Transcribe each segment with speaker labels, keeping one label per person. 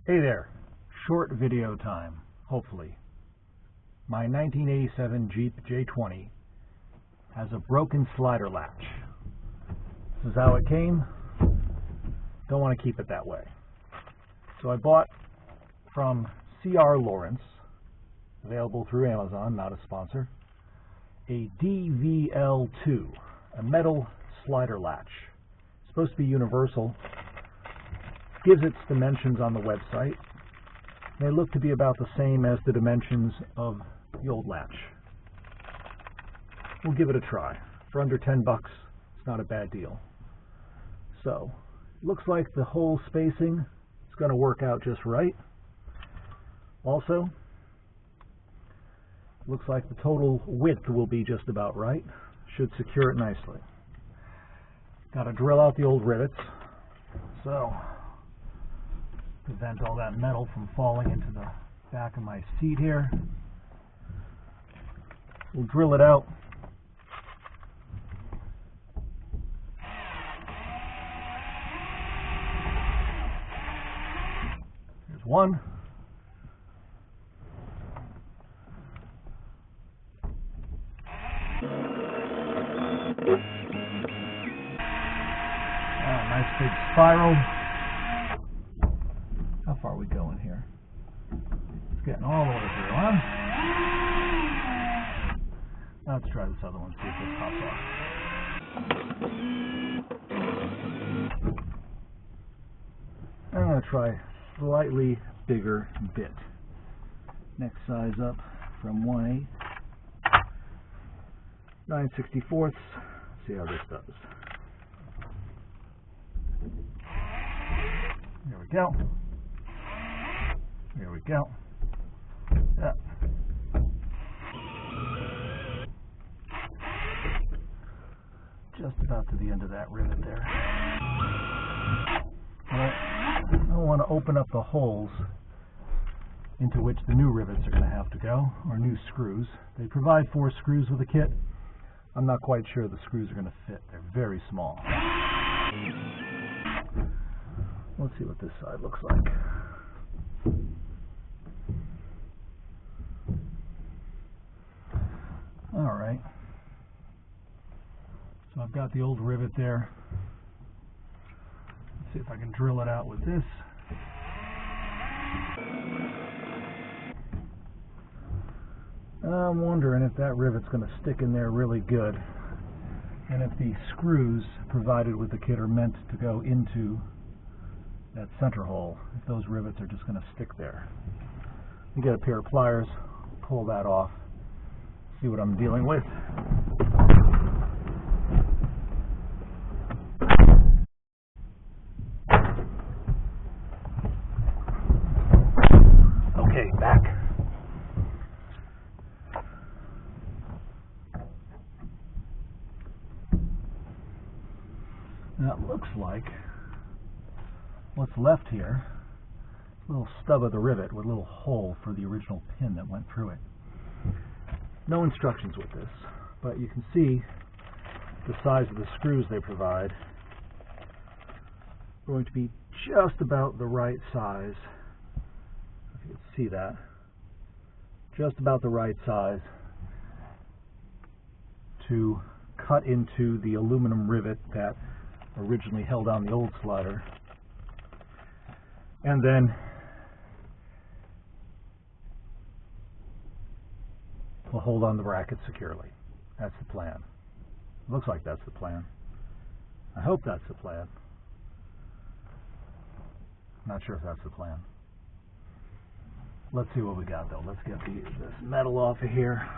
Speaker 1: Hey there, short video time, hopefully. My 1987 Jeep J-20 has a broken slider latch. This is how it came. Don't want to keep it that way. So I bought from C.R.Lawrence, available through Amazon, not a sponsor, a DVL2, a metal slider latch. It's supposed to be universal. Gives its dimensions on the website. They look to be about the same as the dimensions of the old latch. We'll give it a try. For under 10 bucks, it's not a bad deal. So, looks like the hole spacing is going to work out just right. Also, looks like the total width will be just about right. Should secure it nicely. Got to drill out the old rivets. So, prevent all that metal from falling into the back of my seat here. We'll drill it out. Here's one. Nice big spiral. How far are we going here? It's getting all the way through, huh? Let's try this other one, see if this pops off. I'm going to try slightly bigger bit. Next size up from 1/8. 9/64. See how this does. There we go. There we go. Yeah. Just about to the end of that rivet there. I don't want to open up the holes into which the new rivets are going to have to go, or new screws. They provide 4 screws with the kit. I'm not quite sure the screws are going to fit. They're very small. Let's see what this side looks like. Alright. So I've got the old rivet there. Let's see if I can drill it out with this. I'm wondering if that rivet's going to stick in there really good, and if the screws provided with the kit are meant to go into that center hole, if those rivets are just going to stick there. You get a pair of pliers, pull that off, see what I'm dealing with. Okay, back. Now it looks like what's left here, a little stub of the rivet with a little hole for the original pin that went through it. No instructions with this, but you can see the size of the screws they provide. Going to be just about the right size. If you can see that. Just about the right size to cut into the aluminum rivet that originally held on the old slider, and then we'll hold on the bracket securely. That's the plan. Looks like that's the plan. I hope that's the plan. Not sure if that's the plan. Let's see what we got though. Let's get this metal off of here.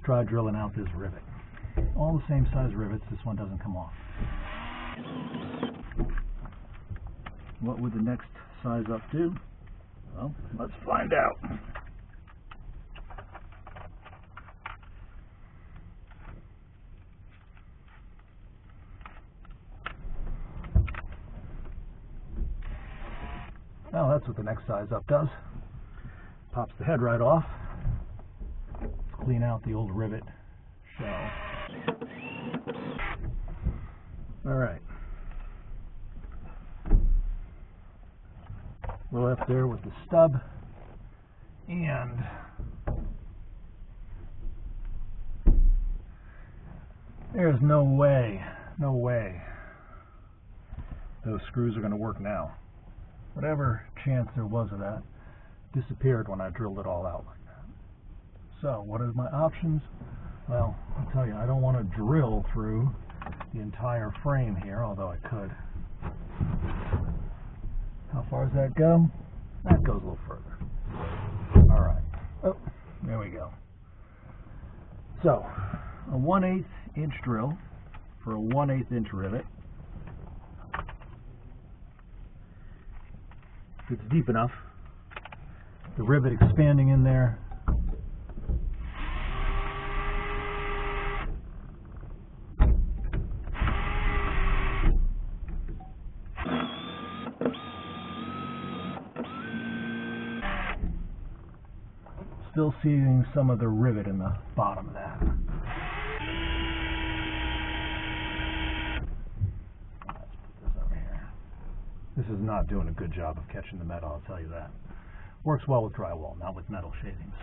Speaker 1: Try drilling out this rivet. All the same size rivets, this one doesn't come off. What would the next size up do? Well, let's find out. Well, that's what the next size up does. Pops the head right off. Clean out the old rivet shell. Alright. We're left there with the stub, and there's no way those screws are going to work now. Whatever chance there was of that disappeared when I drilled it all out like that. So, what are my options? Well, I'll tell you, I don't want to drill through the entire frame here, although I could. How far does that go? That goes a little further. Alright. Oh, there we go. So, a 1/8 inch drill for a 1/8 inch rivet. If it's deep enough, the rivet expanding in there, still seeing some of the rivet in the bottom of that. Let's put this over here. This is not doing a good job of catching the metal, I'll tell you that. Works well with drywall, not with metal shavings.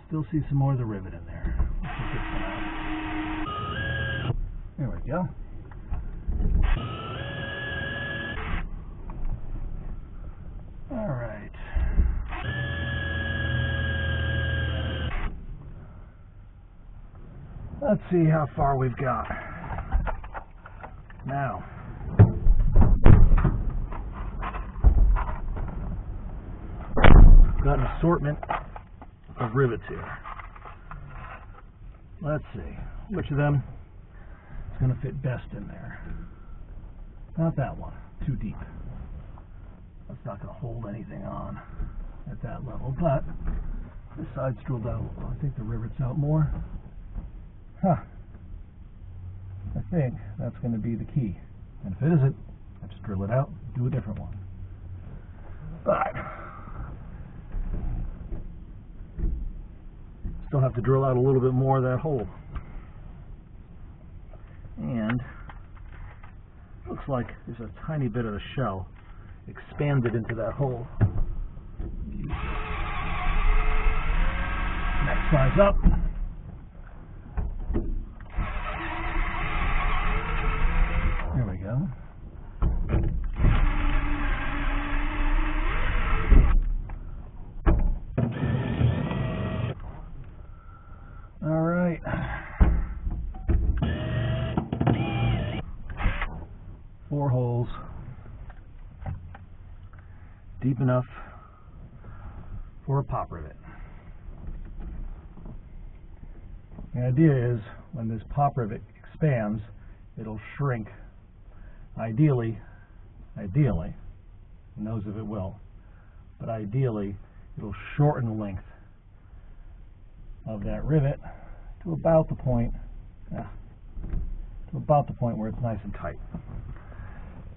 Speaker 1: Still see some more of the rivet in there. Let's get this one out. There we go. Alright. Let's see how far we've got. Now, got an assortment of rivets here. Let's see which of them is going to fit best in there. Not that one, too deep. That's not going to hold anything on at that level, but this side's drilled out. I think the rivet's out more. Huh. I think that's going to be the key. And if it isn't, I just drill it out, do a different one. But still have to drill out a little bit more of that hole. And looks like there's a tiny bit of the shell expanded into that hole. Next size up. There we go. All right. Four holes. Deep enough for a pop rivet. The idea is when this pop rivet expands, it'll shrink. Ideally, who knows if it will, but ideally it'll shorten the length of that rivet to about the point, where it's nice and tight.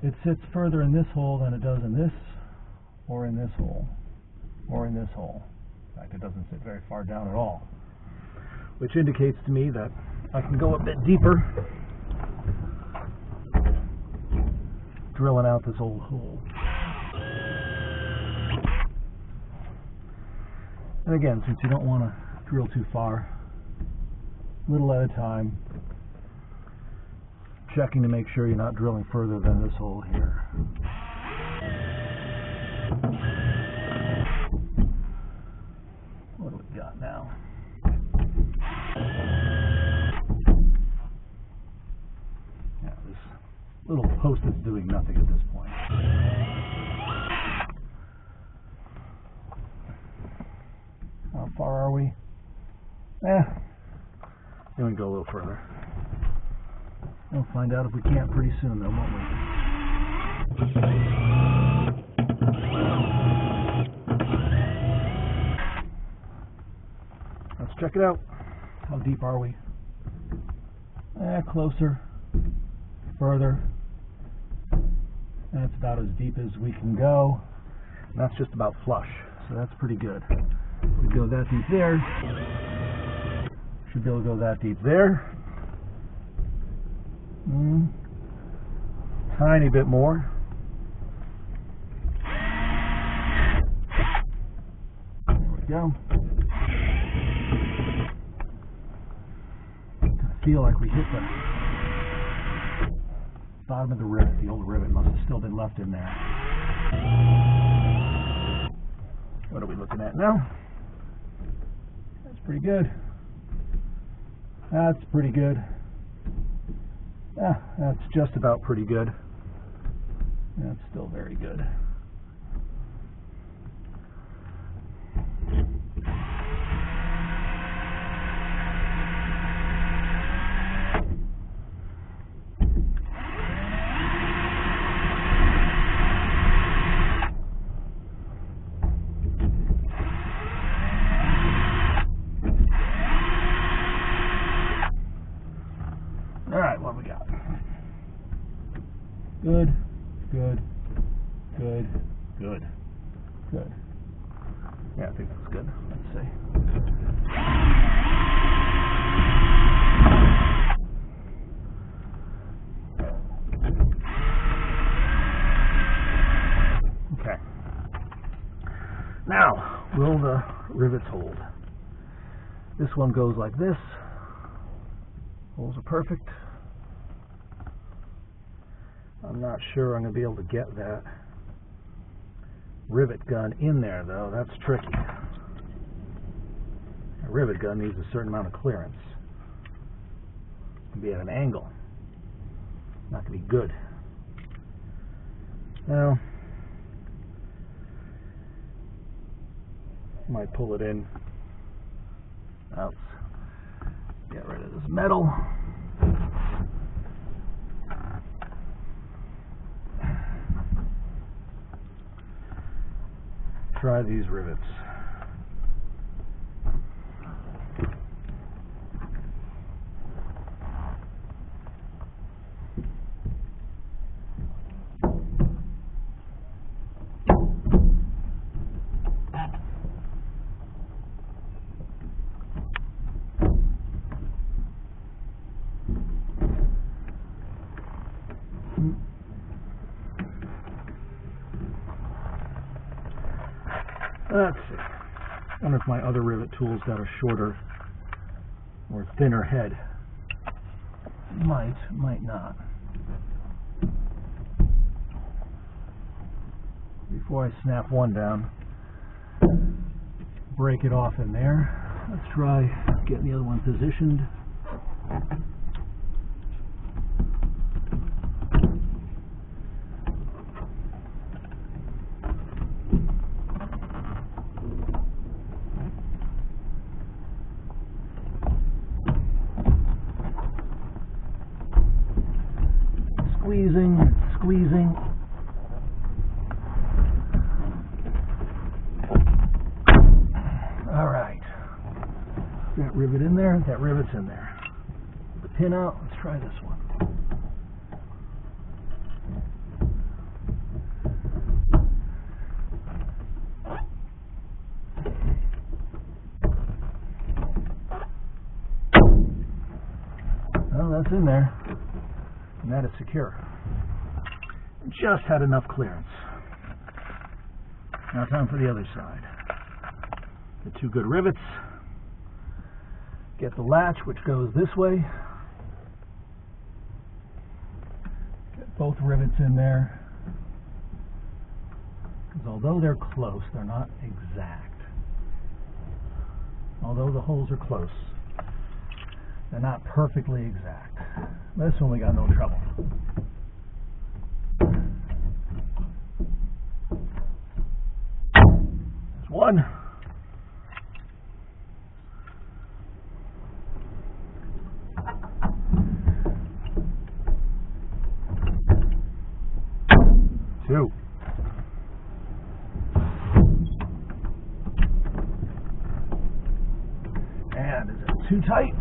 Speaker 1: It sits further in this hole than it does in this, or in this hole, or in this hole. In fact, it doesn't sit very far down at all, which indicates to me that I can go a bit deeper, drilling out this old hole. And again, since you don't want to drill too far, little at a time, checking to make sure you're not drilling further than this hole here. What do we got now? Yeah, this little post is doing nothing at this point. How far are we? Then we can go a little further. We'll find out if we can't pretty soon, though, won't we? Let's check it out. How deep are we? Closer. Further. That's about as deep as we can go. And that's just about flush, so that's pretty good. If we go that deep there, should be able to go that deep there. Tiny bit more. There we go. I feel like we hit the bottom of the rivet. The old rivet must have still been left in there. What are we looking at now? That's pretty good. That's pretty good. That's just about pretty good. That's still very good. Alright, what we got? Good, good, good, good, good. Yeah, I think that's good. Let's see. Okay. Now, will the rivets hold? This one goes like this. Holes are perfect. I'm not sure I'm going to be able to get that rivet gun in there, though. That's tricky. A rivet gun needs a certain amount of clearance. It's going to be at an angle. Not going to be good. Well, might pull it in. Let's get rid of this metal. Try these rivets. Let's see. I wonder if my other rivet tool's got a shorter or thinner head. Might not. Before I snap one down, break it off in there. Let's try getting the other one positioned. Squeezing. All right. That rivet in there. That rivet's in there. The pin out. Let's try this one. Well, that's in there. And that is secure. Just had enough clearance. Now time for the other side. The two good rivets. Get the latch, which goes this way. Get both rivets in there. Because although they're close, they're not exact. Although the holes are close, they're not perfectly exact. This one we got no trouble. There's one. Two. And is it too tight?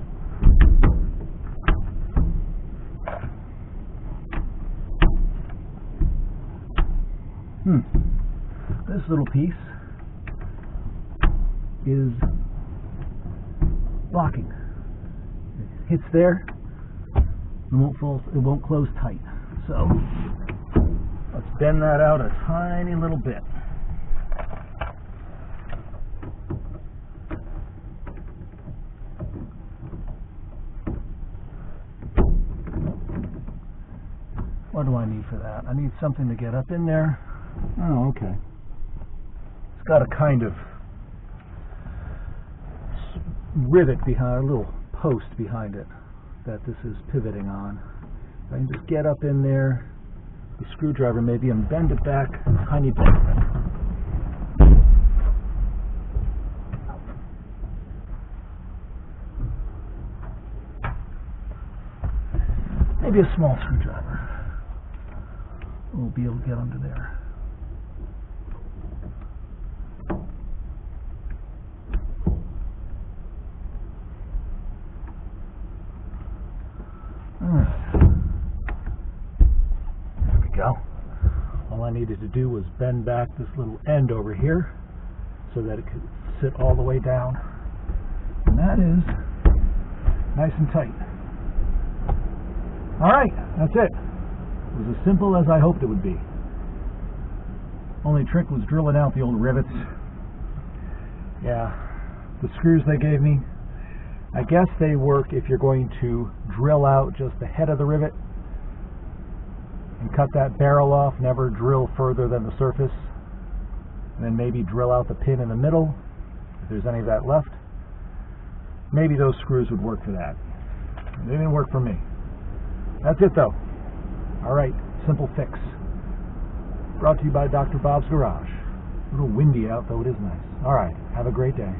Speaker 1: This little piece is blocking. hits there, it won't close tight. So let's bend that out a tiny little bit. What do I need for that? I need something to get up in there. Oh, okay. It's got a kind of rivet behind, a little post behind it that this is pivoting on. I can just get up in there, the screwdriver maybe, and bend it back a tiny bit. Maybe a small screwdriver. We'll be able to get under there. There we go. All I needed to do was bend back this little end over here so that it could sit all the way down. And that is nice and tight. Alright, that's it. It was as simple as I hoped it would be. Only trick was drilling out the old rivets. Yeah, the screws they gave me, I guess they work if you're going to drill out just the head of the rivet and cut that barrel off, never drill further than the surface, and then maybe drill out the pin in the middle, if there's any of that left. Maybe those screws would work for that. They didn't work for me. That's it though. Alright, simple fix. Brought to you by Dr. Bob's Garage. A little windy out, though it is nice. Alright, have a great day.